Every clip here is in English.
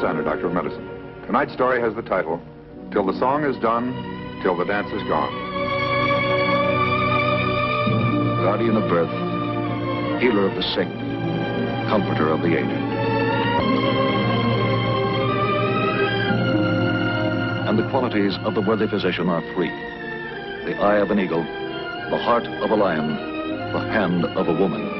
Styner, Doctor of Medicine. Tonight's story has the title, Till the Song is Done, Till the Dance is Gone. Guardian of birth, healer of the sick, comforter of the aged. And the qualities of the worthy physician are three: the eye of an eagle, the heart of a lion, the hand of a woman.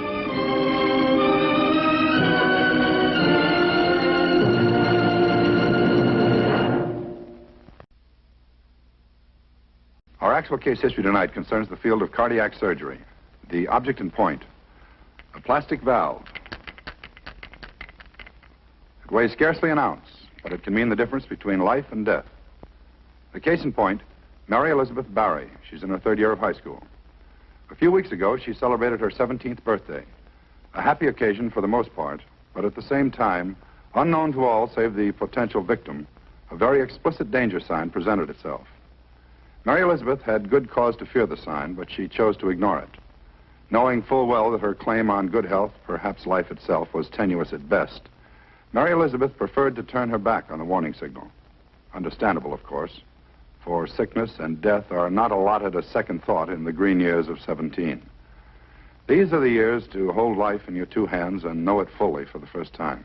Our actual case history tonight concerns the field of cardiac surgery. The object in point, a plastic valve. It weighs scarcely an ounce, but it can mean the difference between life and death. The case in point, Mary Elizabeth Barry. She's in her third year of high school. A few weeks ago, she celebrated her 17th birthday. A happy occasion for the most part, but at the same time, unknown to all save the potential victim, a very explicit danger sign presented itself. Mary Elizabeth had good cause to fear the sign, but she chose to ignore it. Knowing full well that her claim on good health, perhaps life itself, was tenuous at best, Mary Elizabeth preferred to turn her back on the warning signal. Understandable, of course, for sickness and death are not allotted a second thought in the green years of 17. These are the years to hold life in your two hands and know it fully for the first time.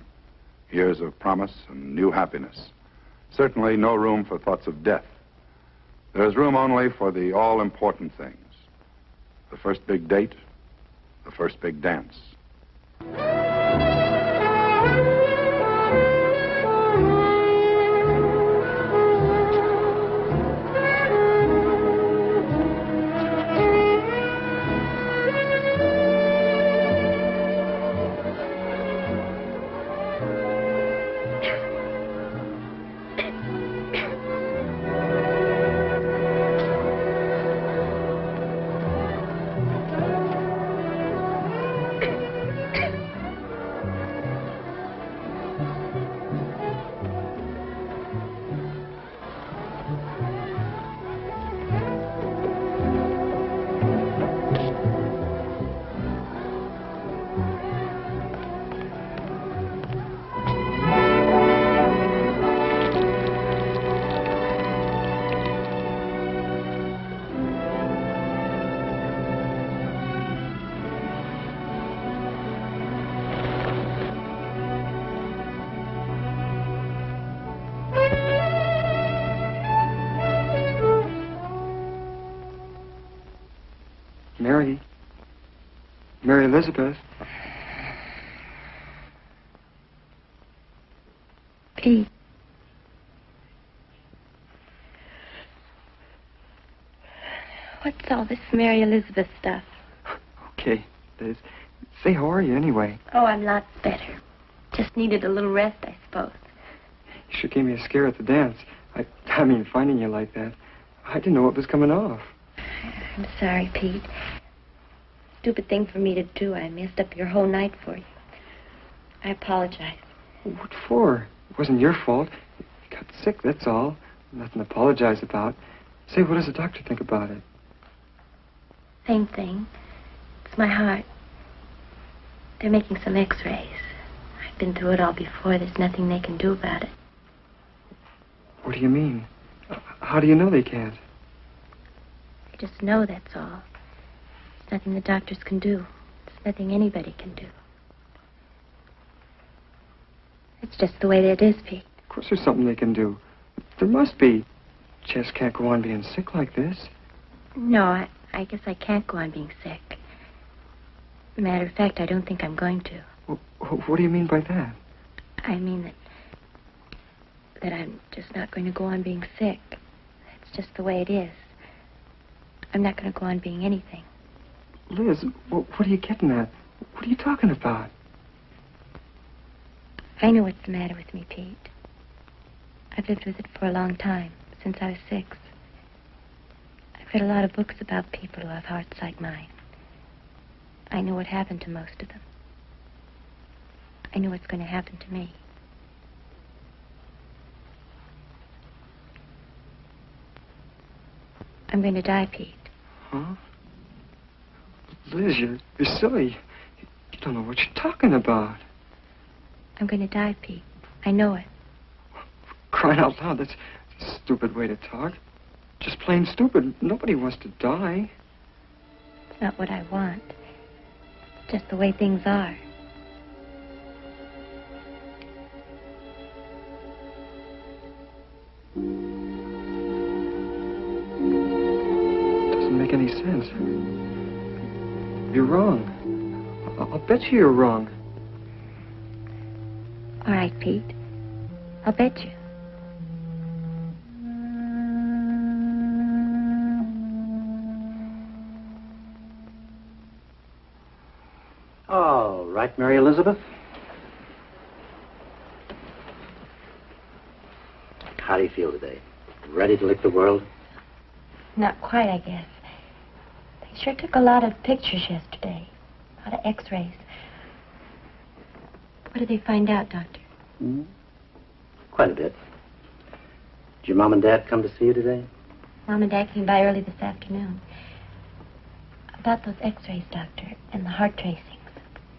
Years of promise and new happiness. Certainly no room for thoughts of death. There is room only for the all-important things. The first big date, the first big dance. Mary Elizabeth. Pete. What's all this Mary Elizabeth stuff? Okay, Liz. Say, how are you anyway? Oh, I'm lots better. Just needed a little rest, I suppose. You sure gave me a scare at the dance. I mean, finding you like that. I didn't know what was coming off. I'm sorry, Pete. Stupid thing for me to do. I messed up your whole night for you. I apologize. What for? It wasn't your fault. You got sick, that's all. Nothing to apologize about. Say, what does the doctor think about it? Same thing. It's my heart. They're making some x-rays. I've been through it all before. There's nothing they can do about it. What do you mean? How do you know they can't? I just know, that's all. There's nothing the doctors can do. There's nothing anybody can do. It's just the way it is, Pete. Of course there's something they can do. There must be. Just can't go on being sick like this. No, I guess I can't go on being sick. Matter of fact, I don't think I'm going to. What do you mean by that? I mean that I'm just not going to go on being sick. It's just the way it is. I'm not going to go on being anything. Liz, what are you getting at? What are you talking about? I know what's the matter with me, Pete. I've lived with it for a long time, since I was 6. I've read a lot of books about people who have hearts like mine. I know what happened to most of them. I know what's going to happen to me. I'm going to die, Pete. Huh? Liz, you're silly. You don't know what you're talking about. I'm going to die, Pete. I know it. Crying out loud, that's a stupid way to talk. Just plain stupid. Nobody wants to die. It's not what I want. Just the way things are. Doesn't make any sense. You're wrong. I'll bet you you're wrong. All right, Pete. I'll bet you. All right, Mary Elizabeth. How do you feel today? Ready to lick the world? Not quite, I guess. They sure took a lot of pictures yesterday. A lot of x-rays. What did they find out, Doctor? Quite a bit. Did your mom and dad come to see you today? Mom and Dad came by early this afternoon. About those x-rays, Doctor, and the heart tracings.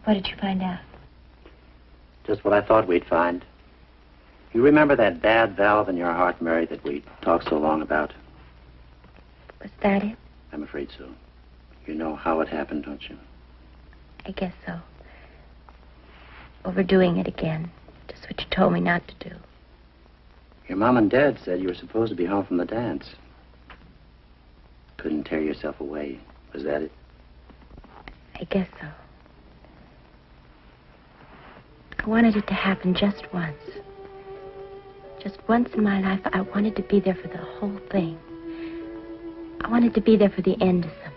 What did you find out? Just what I thought we'd find. You remember that bad valve in your heart, Mary, that we talked so long about? Was that it? I'm afraid so. You know how it happened, don't you? I guess so. Overdoing it again. Just what you told me not to do. Your mom and dad said you were supposed to be home from the dance. Couldn't tear yourself away. Was that it? I guess so. I wanted it to happen just once. Just once in my life, I wanted to be there for the whole thing. I wanted to be there for the end of something.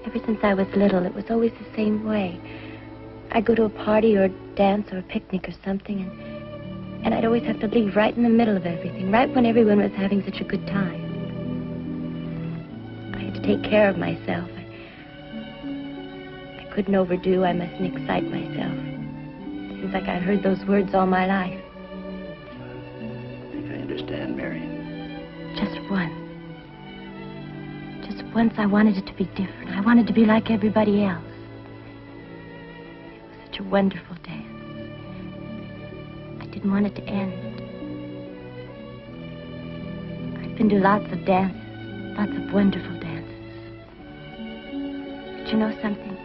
Ever since I was little, it was always the same way. I'd go to a party or a dance or a picnic or something, and I'd always have to leave right in the middle of everything, right when everyone was having such a good time. I had to take care of myself. I couldn't overdo. I mustn't excite myself. It seems like I heard those words all my life. I think I understand, Mary. Just once. Just once I wanted it to be different. I wanted to be like everybody else. It was such a wonderful dance. I didn't want it to end. I've been to lots of dances, lots of wonderful dances. But you know something?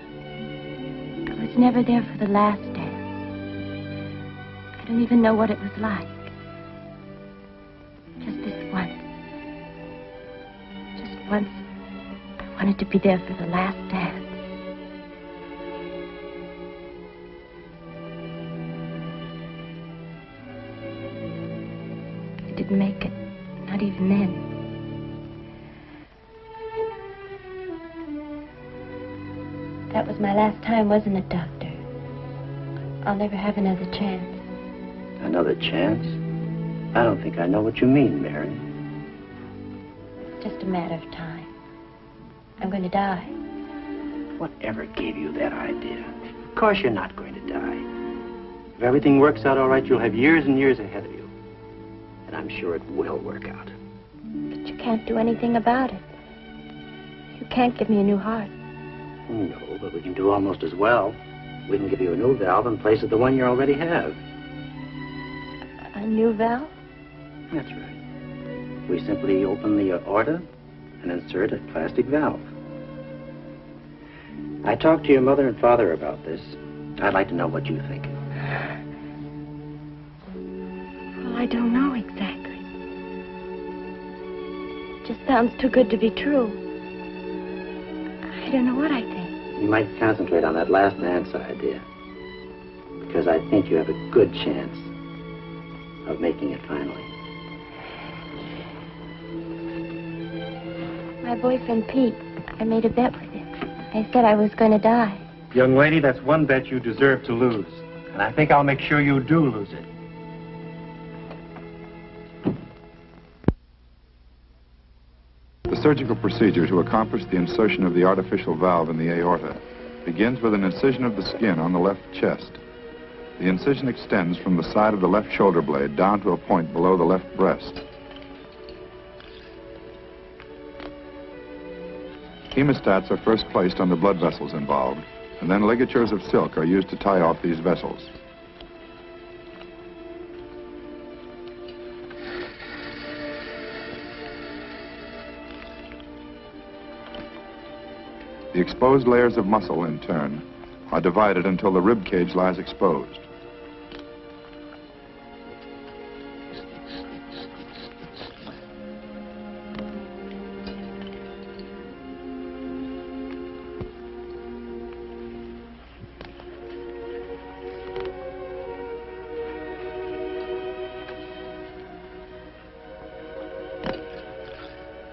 I was never there for the last dance. I don't even know what it was like. Just this once. Just once, I wanted to be there for the last dance. I didn't make it, not even then. That was my last time, wasn't it, Doctor? I'll never have another chance. Another chance? I don't think I know what you mean, Mary. It's just a matter of time. I'm going to die. Whatever gave you that idea? Of course you're not going to die. If everything works out all right, you'll have years and years ahead of you. And I'm sure it will work out. But you can't do anything about it. You can't give me a new heart. No, but we can do almost as well. We can give you a new valve in place of the one you already have. A new valve? That's right. We simply open the aorta and insert a plastic valve. I talked to your mother and father about this. I'd like to know what you think. Well, I don't know exactly. It just sounds too good to be true. I don't know what I think. You might concentrate on that last dance idea. Because I think you have a good chance of making it finally. My boyfriend, Pete, I made a bet with him. I said I was going to die. Young lady, that's one bet you deserve to lose. And I think I'll make sure you do lose it. The surgical procedure to accomplish the insertion of the artificial valve in the aorta begins with an incision of the skin on the left chest. The incision extends from the side of the left shoulder blade down to a point below the left breast. Hemostats are first placed on the blood vessels involved, and then ligatures of silk are used to tie off these vessels. The exposed layers of muscle, in turn, are divided until the rib cage lies exposed.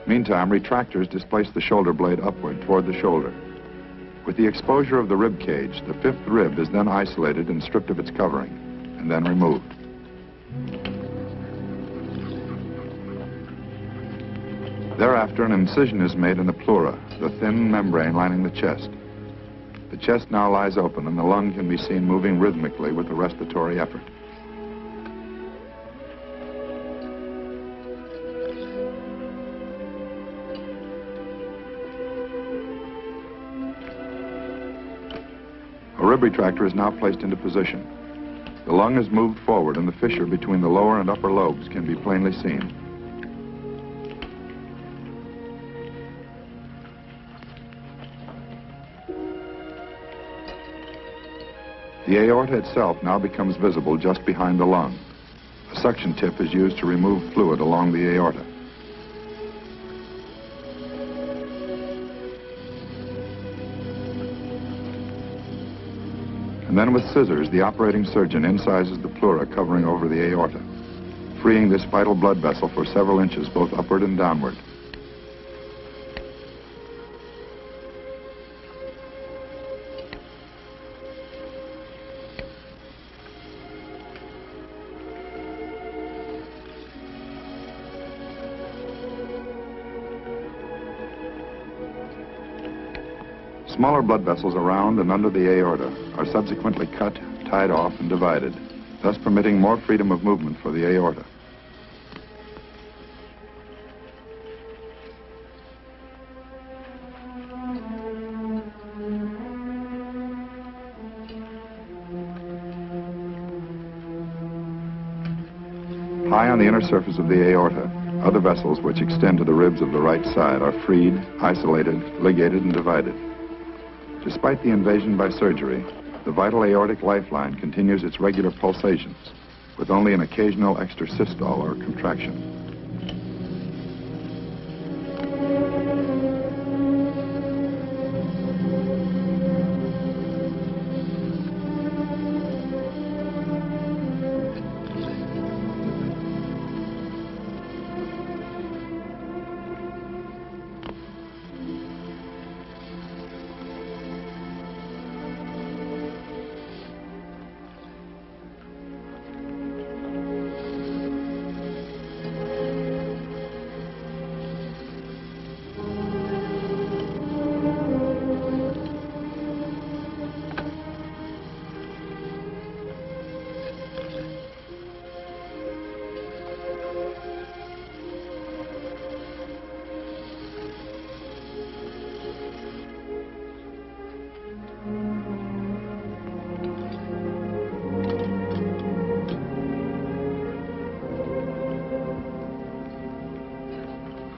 Meantime, retractors displace the shoulder blade upward toward the shoulder. With the exposure of the rib cage, the fifth rib is then isolated and stripped of its covering, and then removed. Thereafter, an incision is made in the pleura, the thin membrane lining the chest. The chest now lies open, and the lung can be seen moving rhythmically with the respiratory effort. A rib retractor is now placed into position. The lung is moved forward, and the fissure between the lower and upper lobes can be plainly seen. The aorta itself now becomes visible just behind the lung. A suction tip is used to remove fluid along the aorta. And then with scissors, the operating surgeon incises the pleura covering over the aorta, freeing this vital blood vessel for several inches both upward and downward. Smaller blood vessels around and under the aorta are subsequently cut, tied off, and divided, thus permitting more freedom of movement for the aorta. High on the inner surface of the aorta, other vessels which extend to the ribs of the right side are freed, isolated, ligated, and divided. Despite the invasion by surgery, the vital aortic lifeline continues its regular pulsations, with only an occasional extrasystole or contraction.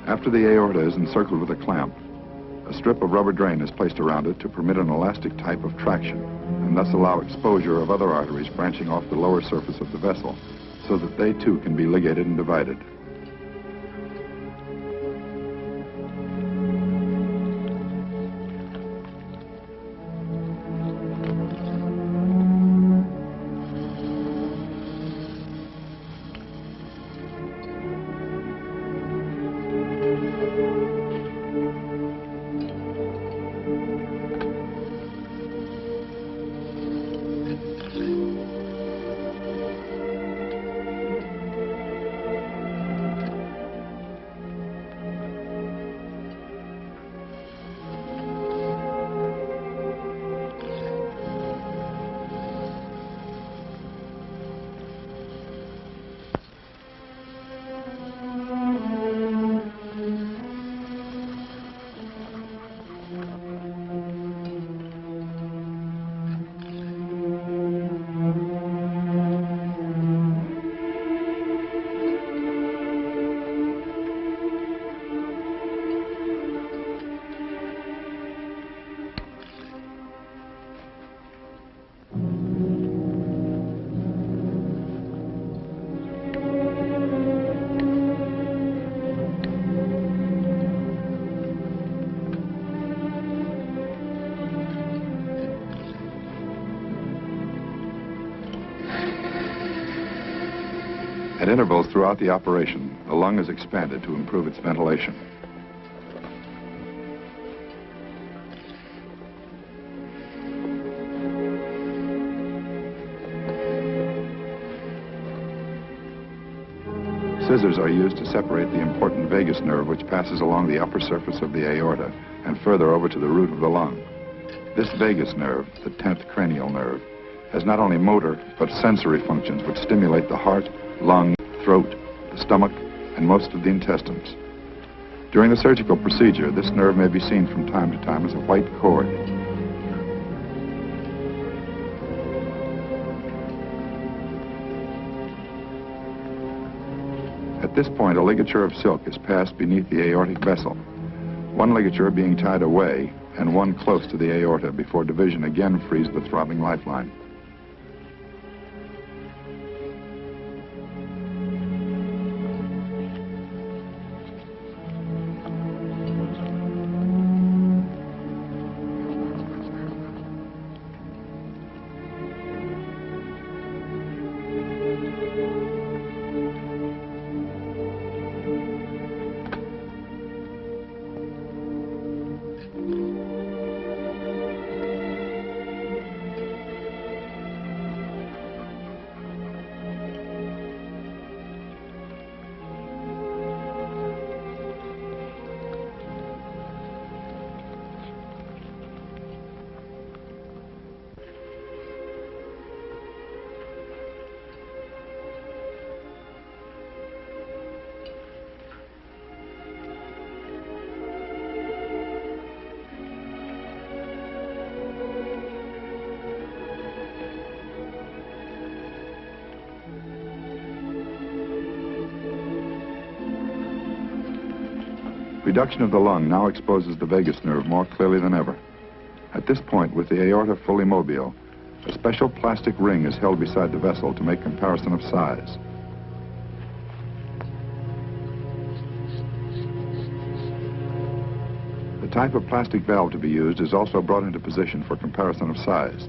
After the aorta is encircled with a clamp, a strip of rubber drain is placed around it to permit an elastic type of traction, and thus allow exposure of other arteries branching off the lower surface of the vessel, so that they too can be ligated and divided. At intervals throughout the operation, the lung is expanded to improve its ventilation. Scissors are used to separate the important vagus nerve which passes along the upper surface of the aorta and further over to the root of the lung. This vagus nerve, the 10th cranial nerve, has not only motor but sensory functions which stimulate the heart, lung, throat, the stomach, and most of the intestines. During the surgical procedure, this nerve may be seen from time to time as a white cord. At this point, a ligature of silk is passed beneath the aortic vessel, one ligature being tied away and one close to the aorta before division again frees the throbbing lifeline. Reduction of the lung now exposes the vagus nerve more clearly than ever. At this point, with the aorta fully mobile, a special plastic ring is held beside the vessel to make comparison of size. The type of plastic valve to be used is also brought into position for comparison of size.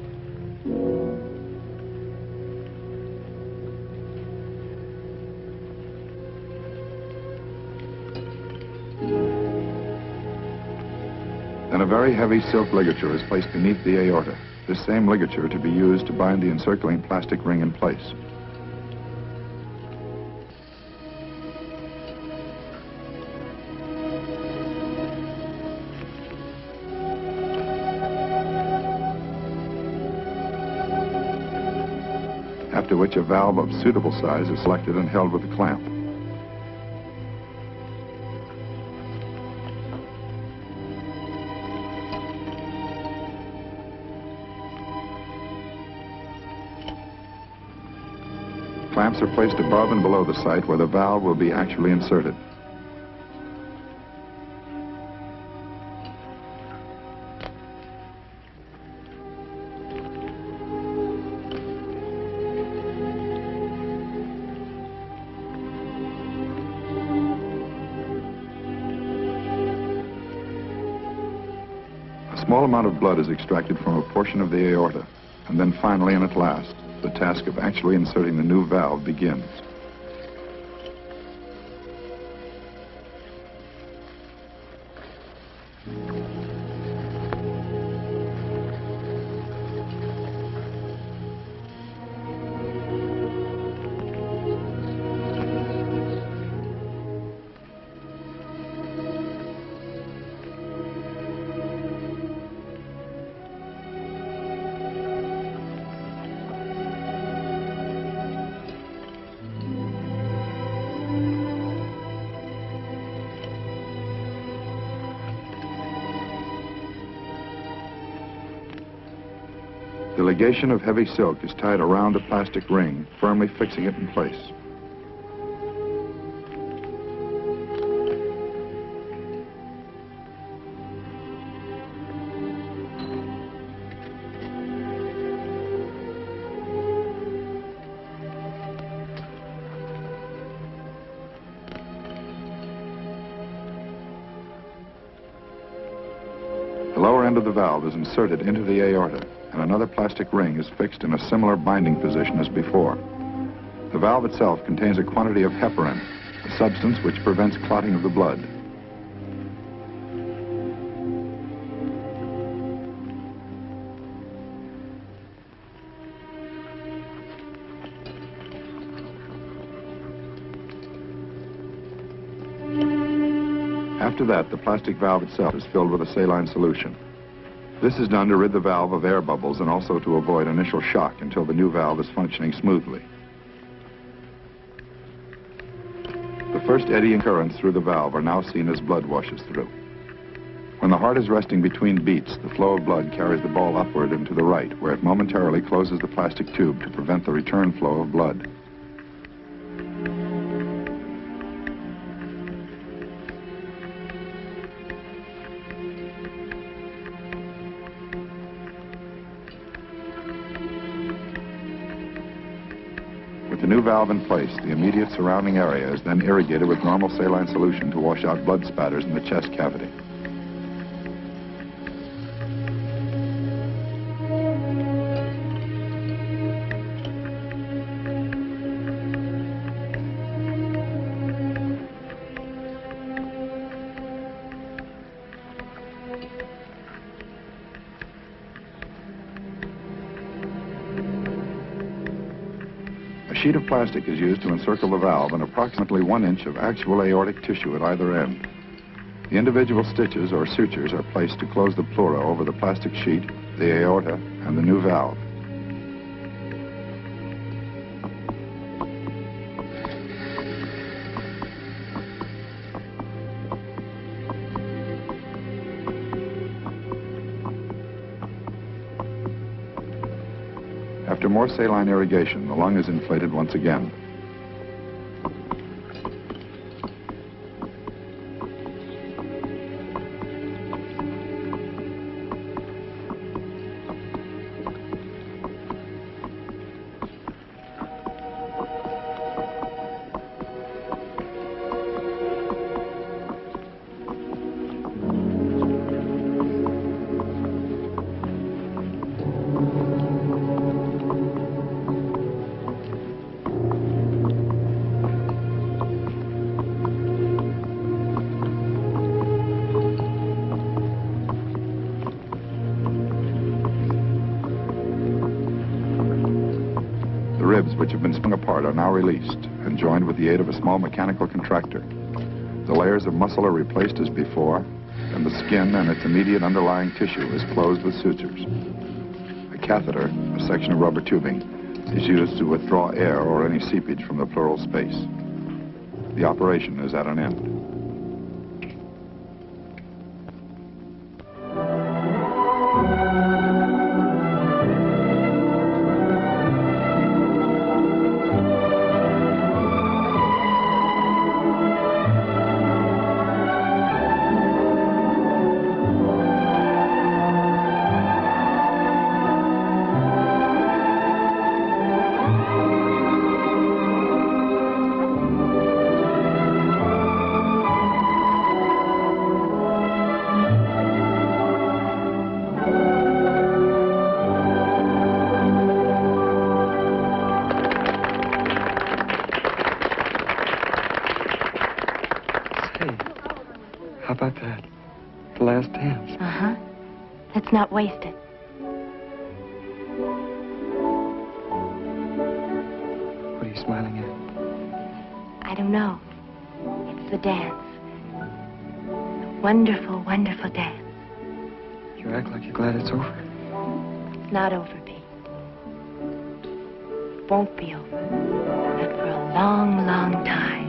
Then a very heavy silk ligature is placed beneath the aorta, this same ligature to be used to bind the encircling plastic ring in place. After which a valve of suitable size is selected and held with a clamp. Clamps are placed above and below the site where the valve will be actually inserted. A small amount of blood is extracted from a portion of the aorta, and then finally and at last, the task of actually inserting the new valve begins. The ligation of heavy silk is tied around a plastic ring, firmly fixing it in place. The lower end of the valve is inserted into the aorta, and another plastic ring is fixed in a similar binding position as before. The valve itself contains a quantity of heparin, a substance which prevents clotting of the blood. After that, the plastic valve itself is filled with a saline solution. This is done to rid the valve of air bubbles and also to avoid initial shock until the new valve is functioning smoothly. The first eddying currents through the valve are now seen as blood washes through. When the heart is resting between beats, the flow of blood carries the ball upward and to the right, where it momentarily closes the plastic tube to prevent the return flow of blood. With the new valve in place, the immediate surrounding area is then irrigated with normal saline solution to wash out blood spatters in the chest cavity. A sheet of plastic is used to encircle the valve and approximately 1 inch of actual aortic tissue at either end. The individual stitches or sutures are placed to close the pleura over the plastic sheet, the aorta, and the new valve. After more saline irrigation, the lung is inflated once again. Which have been sprung apart are now released and joined with the aid of a small mechanical contractor. The layers of muscle are replaced as before, and the skin and its immediate underlying tissue is closed with sutures. A catheter, a section of rubber tubing, is used to withdraw air or any seepage from the pleural space. The operation is at an end. How about that? The last dance. Uh-huh. Let's not waste it. What are you smiling at? I don't know. It's the dance. The wonderful, wonderful dance. You act like you're glad it's over. It's not over, Pete. It won't be over. Not for a long, long time.